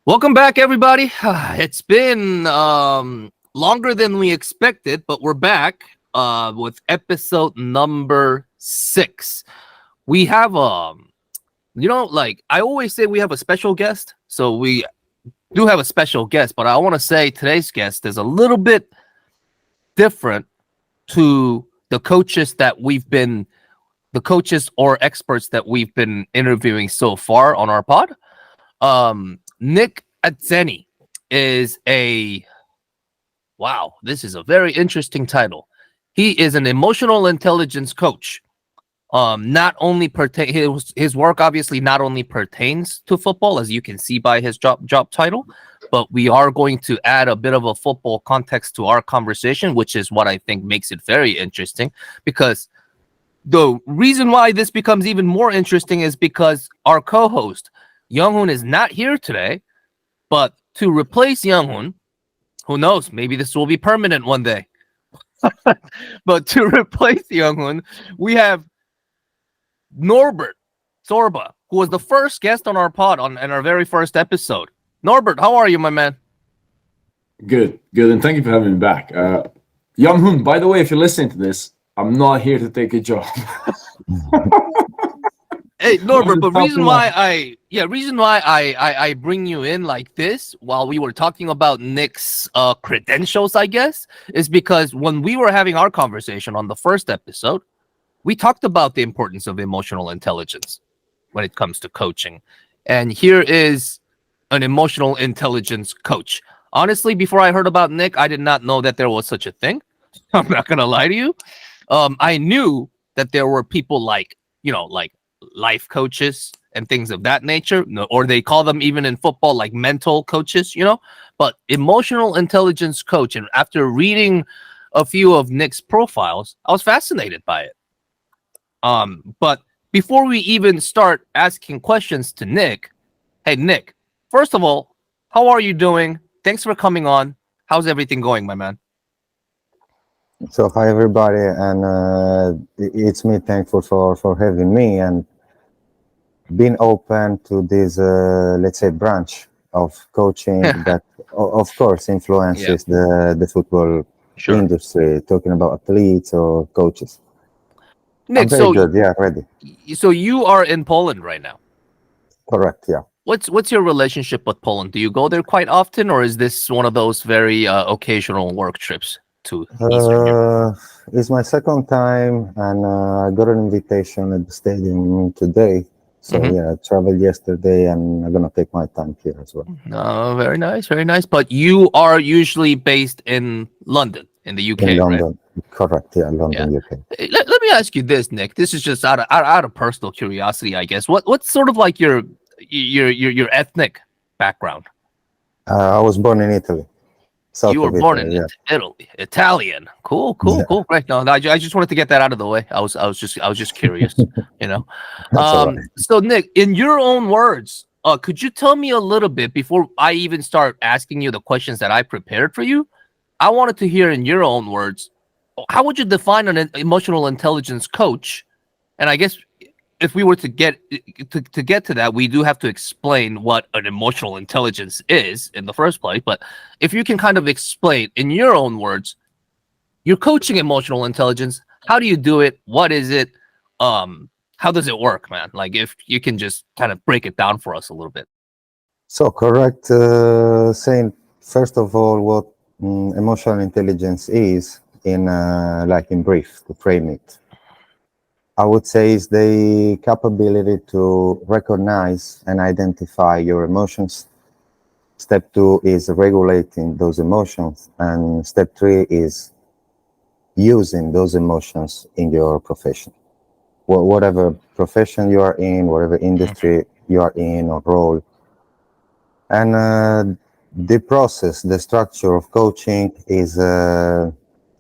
Welcome back, everybody. It's been longer than we expected, but we're back with episode number 6. We have like I always say, we have a special guest. So we do have a special guest, but I want to say today's guest is a little bit different to the coaches or experts that we've been interviewing so far on our pod. Nick Atzeni is this is a very interesting title. He is an emotional intelligence coach. Not only his work obviously not only pertains to football, as you can see by his job title, but we are going to add a bit of a football context to our conversation, which is what I think makes it very interesting. Because the reason why this becomes even more interesting is because our co-host Young-hoon is not here today, but to replace Young-hoon, who knows, maybe this will be permanent one day. But to replace Young-hoon, we have Norbert Sorba, who was the first guest on our pod in our very first episode. Norbert, how are you, my man? Good, and thank you for having me back. Young-hoon, by the way, if you're listening to this, I'm not here to take a job. Hey Norbert, but reason why I bring you in like this while we were talking about Nick's credentials, I guess, is because when we were having our conversation on the first episode, we talked about the importance of emotional intelligence when it comes to coaching. And here is an emotional intelligence coach. Honestly, before I heard about Nick, I did not know that there was such a thing. I'm not gonna lie to you. I knew that there were people like life coaches and things of that nature, or they call them even in football like mental coaches, but emotional intelligence coach. And after reading a few of Nick's profiles, I was fascinated by it. But before we even start asking questions to Nick, hey Nick, first of all, how are you doing? Thanks for coming on. How's everything going, my man? So hi everybody, and it's me. Thankful for having me and being open to this, let's say, branch of coaching that, of course, influences the football industry. Talking about athletes or coaches. Nick, I'm very good. Yeah, ready. So you are in Poland right now. Correct. Yeah. What's your relationship with Poland? Do you go there quite often, or is this one of those very occasional work trips to Eastern Europe? It's my second time, and I got an invitation at the stadium today. So I traveled yesterday, and I'm gonna take my time here as well. Oh, very nice, very nice. But you are usually based in London, in the UK, in London, right? Correct? Yeah, London, UK. Let me ask you this, Nick. This is just out of personal curiosity, I guess. What's sort of like your ethnic background? I was born in Italy. You were born in Italy, Italian. Cool. Right. No, I just wanted to get that out of the way. I was just curious, Right. So Nick, in your own words, could you tell me a little bit before I even start asking you the questions that I prepared for you? I wanted to hear in your own words, how would you define an emotional intelligence coach? And I guess if we were to get to that, we do have to explain what an emotional intelligence is in the first place. But if you can kind of explain in your own words, you're coaching emotional intelligence. How do you do it? What is it? How does it work, man? Like, if you can just kind of break it down for us a little bit. So correct, saying first of all what emotional intelligence is in brief, to frame it. I would say is the capability to recognize and identify your emotions. Step 2 is regulating those emotions, and step 3 is using those emotions in your profession. Whatever profession you are in, whatever industry you are in or role. And the process, the structure of coaching is, I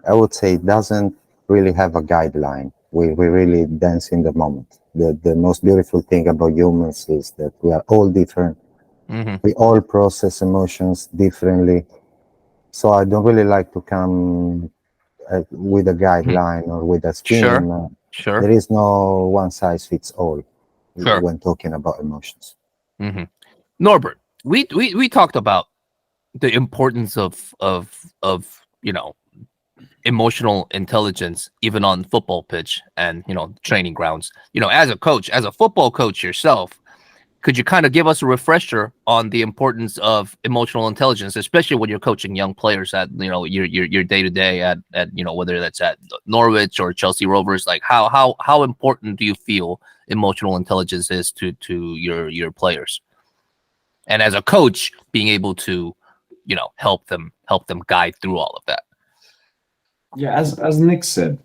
would say, doesn't really have a guideline. We really dance in the moment. The most beautiful thing about humans is that we are all different. We all process emotions differently. So I don't really like to come with a guideline or with a scheme. Sure. There is no one size fits all when talking about emotions. Norbert, we talked about the importance of emotional intelligence even on football pitch and training grounds. As a coach, as a football coach yourself, could you kind of give us a refresher on the importance of emotional intelligence, especially when you're coaching young players at your day to day at whether that's at Norwich or Chelsea Rovers? Like how important do you feel emotional intelligence is to your players? And as a coach, being able to help them guide through all of that. Yeah, as Nick said,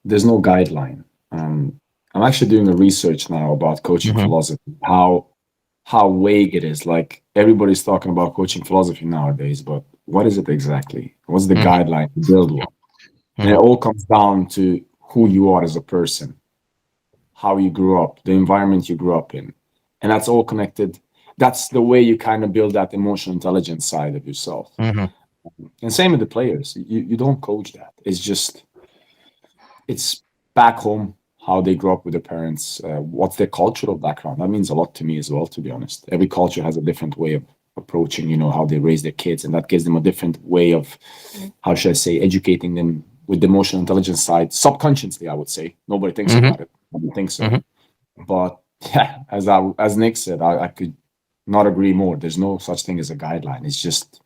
there's no guideline. I'm actually doing a research now about coaching philosophy, how vague it is. Like everybody's talking about coaching philosophy nowadays, but what is it exactly? What's the guideline to build one? And it all comes down to who you are as a person, how you grew up, the environment you grew up in, and that's all connected. That's the way you kind of build that emotional intelligence side of yourself. And same with the players. You don't coach that. It's back home, how they grew up with their parents, what's their cultural background. That means a lot to me as well, to be honest. Every culture has a different way of approaching, how they raise their kids, and that gives them a different way of, how should I say, educating them with the emotional intelligence side, subconsciously, I would say. Nobody thinks about it. I don't think so. But yeah, as Nick said, I could not agree more. There's no such thing as a guideline. It's just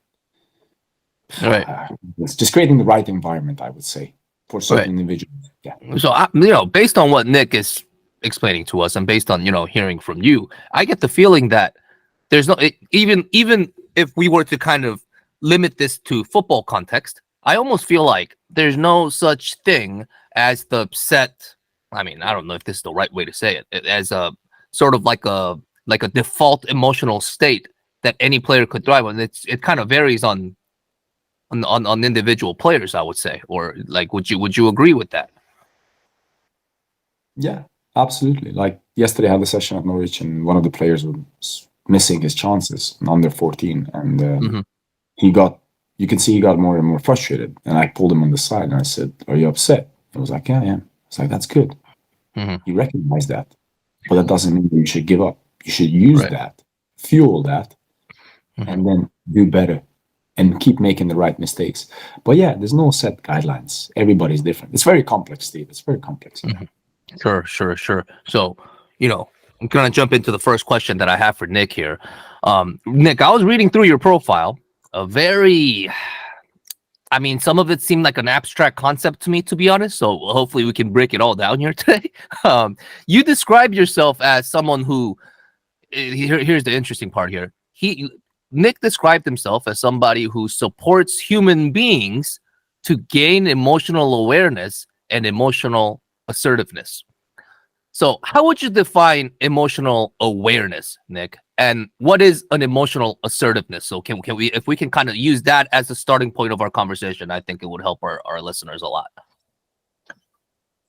it's just creating the right environment, I would say, for certain individuals. Yeah. So based on what Nick is explaining to us, and based on hearing from you, I get the feeling that there's no even if we were to kind of limit this to football context, I almost feel like there's no such thing as the set. I mean, I don't know if this is the right way to say it, as a sort of like a default emotional state that any player could thrive on. It kind of varies on individual players, I would say. Or like, would you agree with that? Yeah, absolutely. Like yesterday, I had a session at Norwich, and one of the players was missing his chances under 14, and you can see he got more and more frustrated. And I pulled him on the side and I said, "Are you upset?" He was like, "Yeah, I am." I was like, "That's good. You recognize that, but that doesn't mean you should give up. You should use that, fuel that, and then do better and keep making the right mistakes." But yeah, there's no set guidelines. Everybody's different. It's very complex, Steve. It's very complex. Sure. So, I'm gonna jump into the first question that I have for Nick here. Nick, I was reading through your profile. Some of it seemed like an abstract concept to me, to be honest. So hopefully we can break it all down here today. You describe yourself as someone who. Here's the interesting part here. Nick described himself as somebody who supports human beings to gain emotional awareness and emotional assertiveness. So how would you define emotional awareness, Nick? And what is an emotional assertiveness? So can we, if we can kind of use that as the starting point of our conversation, I think it would help our listeners a lot.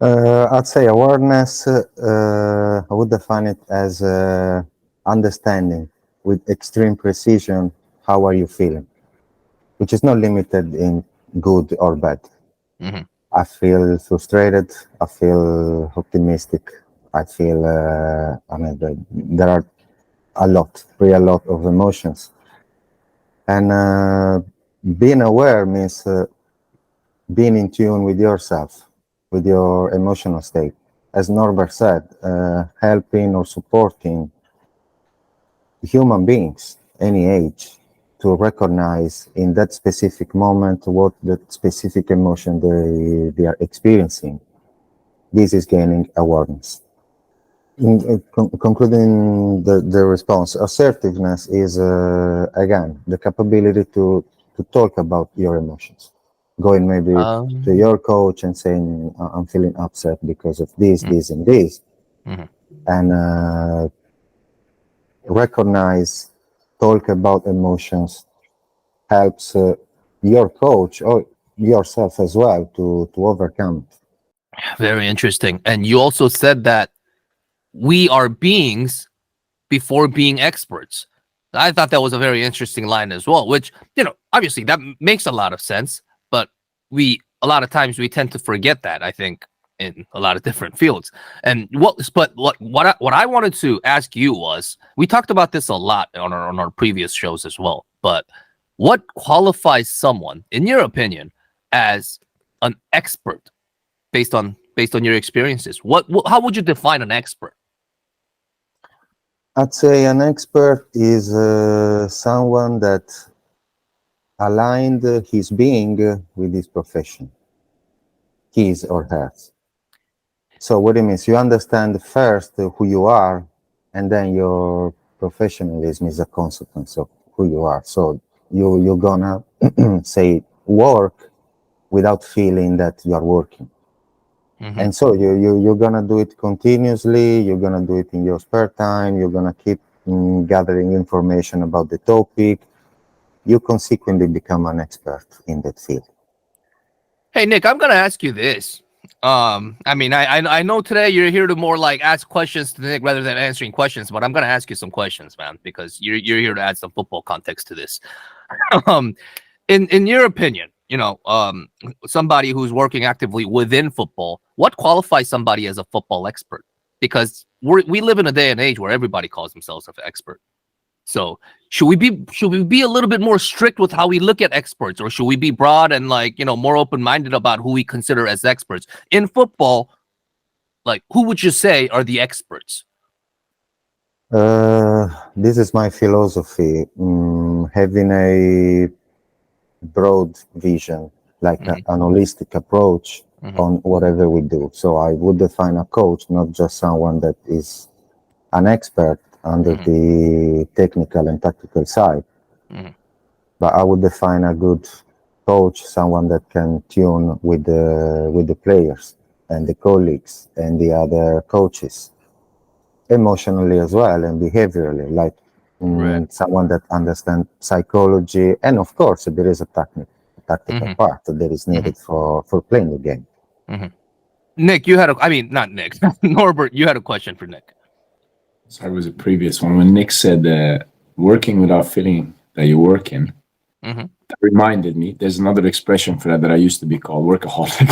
I'd say awareness, I would define it as understanding with extreme precision, how are you feeling? Which is not limited in good or bad. I feel frustrated. I feel optimistic. I feel, there are a lot of emotions. And being aware means being in tune with yourself, with your emotional state. As Norbert said, helping or supporting human beings, any age, to recognize in that specific moment what the specific emotion they are experiencing. This is gaining awareness. Concluding the response, assertiveness is, again, the capability to talk about your emotions. Going maybe to your coach and saying, I'm feeling upset because of this, this, and this. And recognize, talk about emotions helps your coach or yourself as well to overcome it. Very interesting. And you also said that we are beings before being experts. I thought that was a very interesting line as well, which, obviously that makes a lot of sense, but a lot of times we tend to forget that, I think, in a lot of different fields. And what I wanted to ask you was, we talked about this a lot on our previous shows as well, but what qualifies someone, in your opinion, as an expert based on your experiences? How would you define an expert? I'd say an expert is someone that aligned his being with his profession, his or hers. So what it means, you understand first who you are, and then your professionalism is a consequence of who you are. So you're gonna say work without feeling that you are working. Mm-hmm. And so you're gonna do it continuously. You're gonna do it in your spare time. You're gonna keep gathering information about the topic. You consequently become an expert in that field. Hey, Nick, I'm gonna ask you this. I mean, I know today you're here to more like ask questions to Nick rather than answering questions, but I'm gonna ask you some questions, man, because you're here to add some football context to this. In your opinion, somebody who's working actively within football, what qualifies somebody as a football expert? Because we live in a day and age where everybody calls themselves an expert. So should we be a little bit more strict with how we look at experts, or should we be broad and more open-minded about who we consider as experts in football? Like, who would you say are the experts? This is my philosophy. Having a broad vision, like an holistic approach on whatever we do. So I would define a coach, not just someone that is an expert under the technical and tactical side, but I would define a good coach, someone that can tune with the players and the colleagues and the other coaches, emotionally as well and behaviorally, like someone that understands psychology, and of course there is a tactical part that is needed for playing the game. Nick, not Nick, Norbert, you had a question for Nick. Sorry, it was a previous one. When Nick said working without feeling that you're working, that reminded me, there's another expression for that I used to be called workaholic.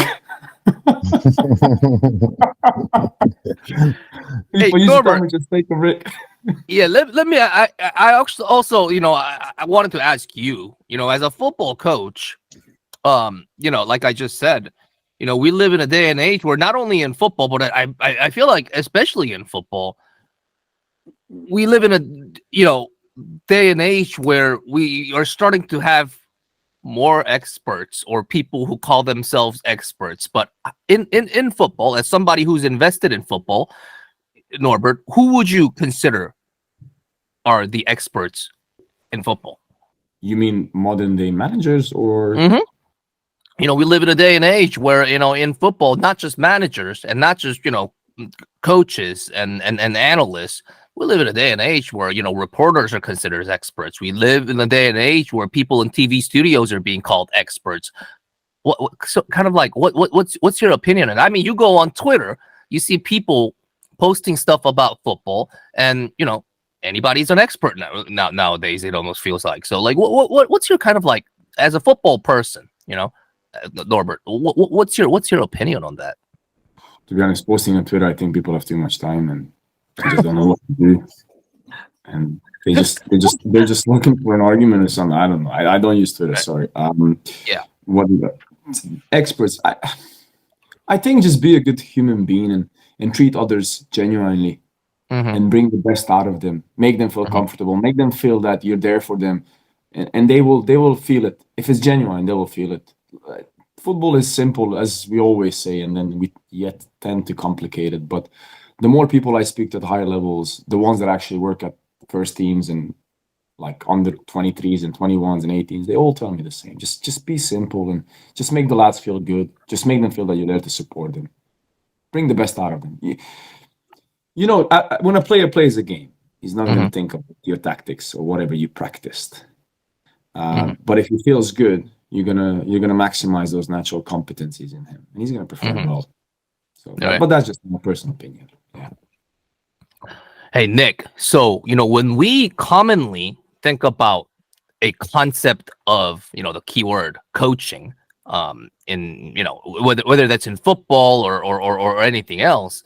Hey, Norbert, just take a break. Yeah, let me. I also, I wanted to ask you, as a football coach, like I just said, we live in a day and age where not only in football, but I feel like especially in football, we live in a day and age where we are starting to have more experts or people who call themselves experts. But in football, as somebody who's invested in football, Norbert, who would you consider are the experts in football? You mean modern day managers or? We live in a day and age where, in football, not just managers and not just, coaches and analysts. We live in a day and age where, reporters are considered as experts. We live in a day and age where people in TV studios are being called experts. What's your opinion? And I mean, you go on Twitter, you see people posting stuff about football, and anybody's an expert nowadays. It almost feels like. So, like, what's your kind of like, as a football person, Norbert? What's your opinion on that? To be honest, posting on Twitter, I think people have too much time and they just don't know what to do, and they're just looking for an argument or something. I don't know. I don't use Twitter. Sorry. What experts? I think just be a good human being and treat others genuinely and bring the best out of them. Make them feel comfortable. Make them feel that you're there for them, and they will feel it. If it's genuine, they will feel it. Football is simple, as we always say, and then we yet tend to complicate it. But the more people I speak to at higher levels, the ones that actually work at first teams and like under 23s and 21s and 18s, they all tell me the same. Just be simple and just make the lads feel good. Just make them feel that you're there to support them. Bring the best out of them. When a player plays a game, he's not going to think of your tactics or whatever you practiced. But if he feels good, you're gonna maximize those natural competencies in him, and he's gonna perform well. So, but that's just my personal opinion. Yeah. Hey, Nick. So when we commonly think about a concept of the keyword coaching, in whether that's in football or anything else.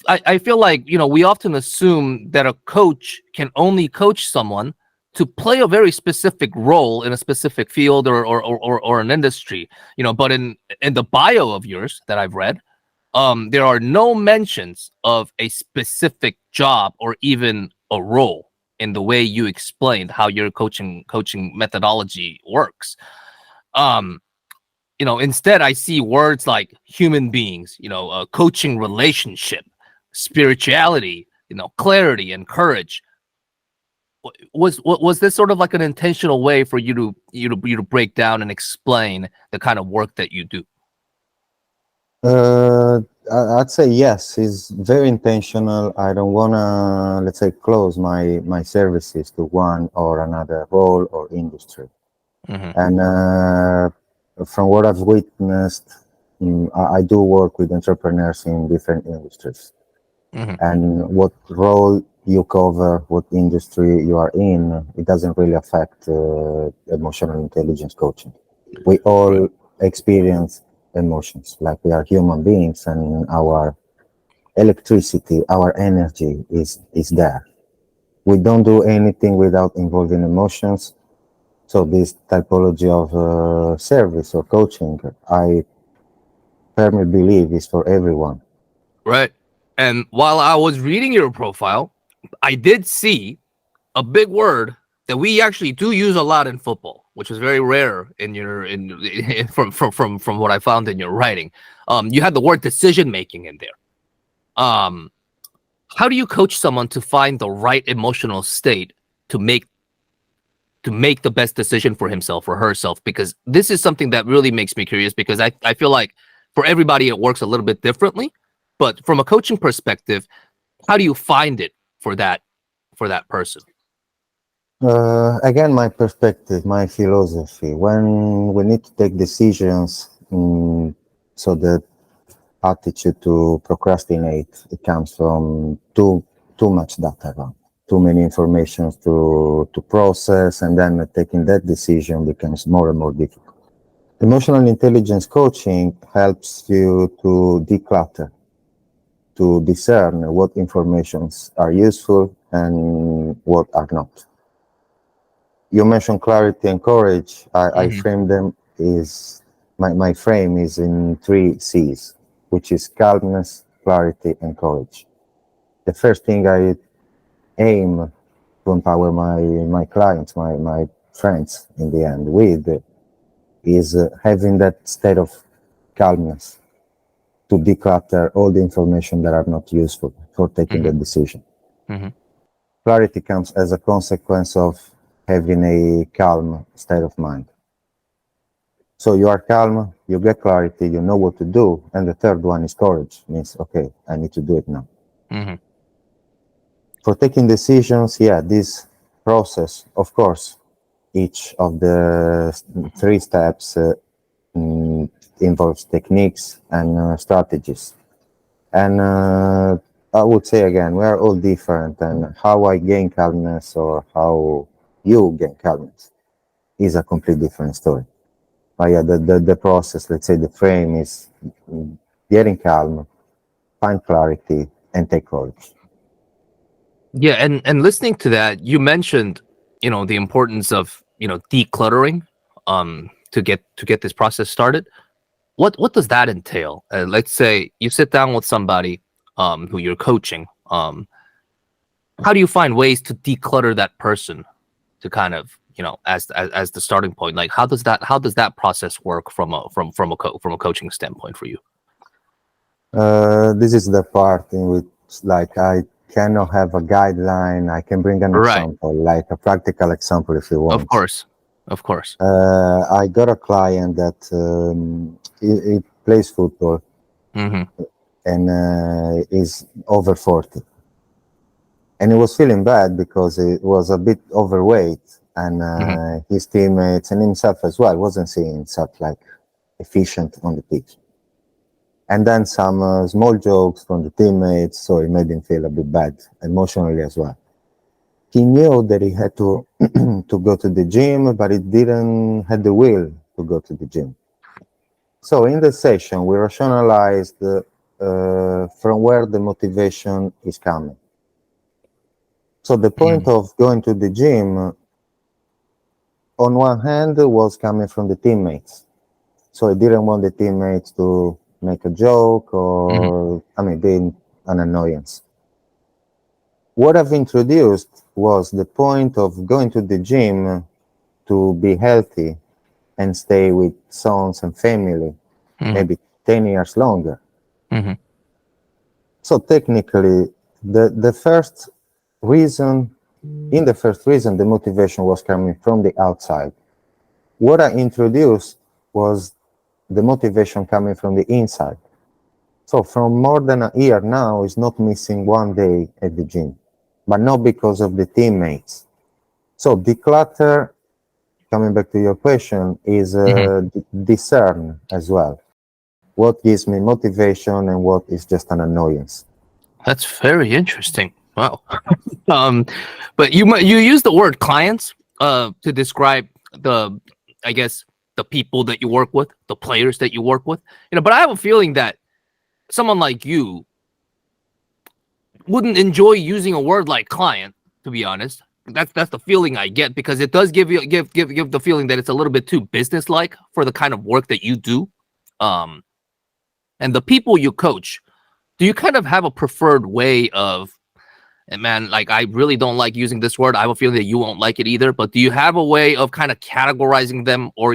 I feel like we often assume that a coach can only coach someone to play a very specific role in a specific field or an industry, but in the bio of yours that I've read, there are no mentions of a specific job or even a role in the way you explained how your coaching methodology works. Instead I see words like human beings, coaching relationship, spirituality, clarity and courage. Was this sort of like an intentional way for you to break down and explain the kind of work that you do? I'd say yes. It's very intentional. I don't want to, let's say, close my services to one or another role or industry. And from what I've witnessed, I do work with entrepreneurs in different industries. And what role you cover, what industry you are in, it doesn't really affect emotional intelligence coaching. We all experience emotions, like we are human beings, and our electricity, our energy is there. We don't do anything without involving emotions. So this typology of service or coaching, I firmly believe is for everyone. Right. And while I was reading your profile, I did see a big word that we actually do use a lot in football, which is very rare from what I found in your writing. You had the word decision making in there. How do you coach someone to find the right emotional state to make the best decision for himself or herself? Because this is something that really makes me curious, because I feel like for everybody it works a little bit differently. But from a coaching perspective, how do you find it for that person? Again, my perspective, my philosophy. When we need to take decisions, so the attitude to procrastinate, it comes from too much data around, too many informations to process, and then taking that decision becomes more and more difficult. Emotional intelligence coaching helps you to declutter, to discern what informations are useful and what are not. You mentioned clarity and courage. I frame them is my frame is in 3 C's, which is calmness, clarity, and courage. The first thing I aim to empower my clients, my friends in the end with, is having that state of calmness to declutter all the information that are not useful for taking the decision. Clarity comes as a consequence of having a calm state of mind. So you are calm, you get clarity, you know what to do. And the third one is courage, means, okay, I need to do it now. For taking decisions, this process, of course, each of the 3 steps involves techniques and strategies. And I would say again, we are all different, and how I gain calmness or how you gain calmness is a completely different story. But the process, let's say the frame is getting calm, find clarity, and take courage. Yeah, and listening to that, you mentioned, the importance of, decluttering to get this process started. What does that entail? Let's say you sit down with somebody who you're coaching. How do you find ways to declutter that person to kind of, as the starting point? Like how does that process work from a coaching standpoint for you? This is the part in which, like, I cannot have a guideline. I can bring an example, like a practical example if you want. Of course. I got a client that he plays football and is over 40. And he was feeling bad because he was a bit overweight, and his teammates and himself as well wasn't seeing himself like efficient on the pitch. And then some small jokes from the teammates, so it made him feel a bit bad emotionally as well. He knew that he had to to go to the gym, but he didn't have the will to go to the gym. So in the session, we rationalized from where the motivation is coming. So the point of going to the gym, on one hand, was coming from the teammates. So I didn't want the teammates to make a joke or, being an annoyance. What I've introduced was the point of going to the gym to be healthy and stay with sons and family, maybe 10 years longer. So technically, the first reason, the motivation was coming from the outside. What I introduced was the motivation coming from the inside. So from more than a year now, is not missing one day at the gym, but not because of the teammates. So declutter, coming back to your question, is discern as well. What gives me motivation and what is just an annoyance. That's very interesting. Wow. But you use the word clients to describe the people that you work with, the players that you work with. But I have a feeling that someone like you wouldn't enjoy using a word like client, to be honest. That's the feeling I get, because it does give the feeling that it's a little bit too business-like for the kind of work that you do. And the people you coach, do you kind of have a preferred way of, and man, like, I really don't like using this word. I have a feeling that you won't like it either, but do you have a way of kind of categorizing them, or,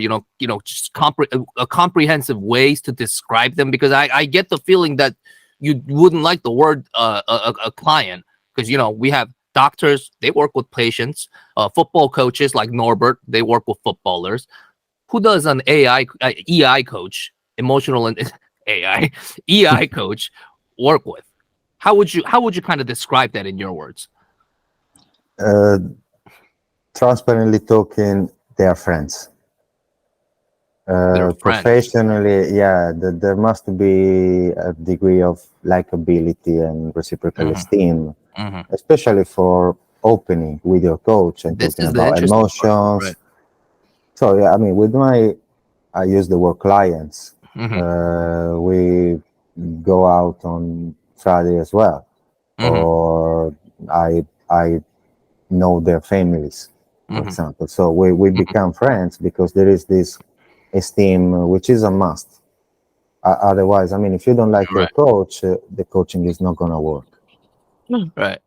just comprehensive ways to describe them? Because I get the feeling that you wouldn't like the word a client, because, we have doctors, they work with patients, football coaches like Norbert, they work with footballers. Who does an EI coach, emotional and EI coach work with? How would you kind of describe that in your words? Transparently talking, they are friends. Professionally, there must be a degree of likability and reciprocal esteem, especially for opening with your coach and talking about emotions. Right. So with I use the word clients. We go out on Friday as well, or I know their families, for example. So we become friends because there is this esteem, which is a must. Otherwise, if you don't like your coach, the coaching is not going to work. Right.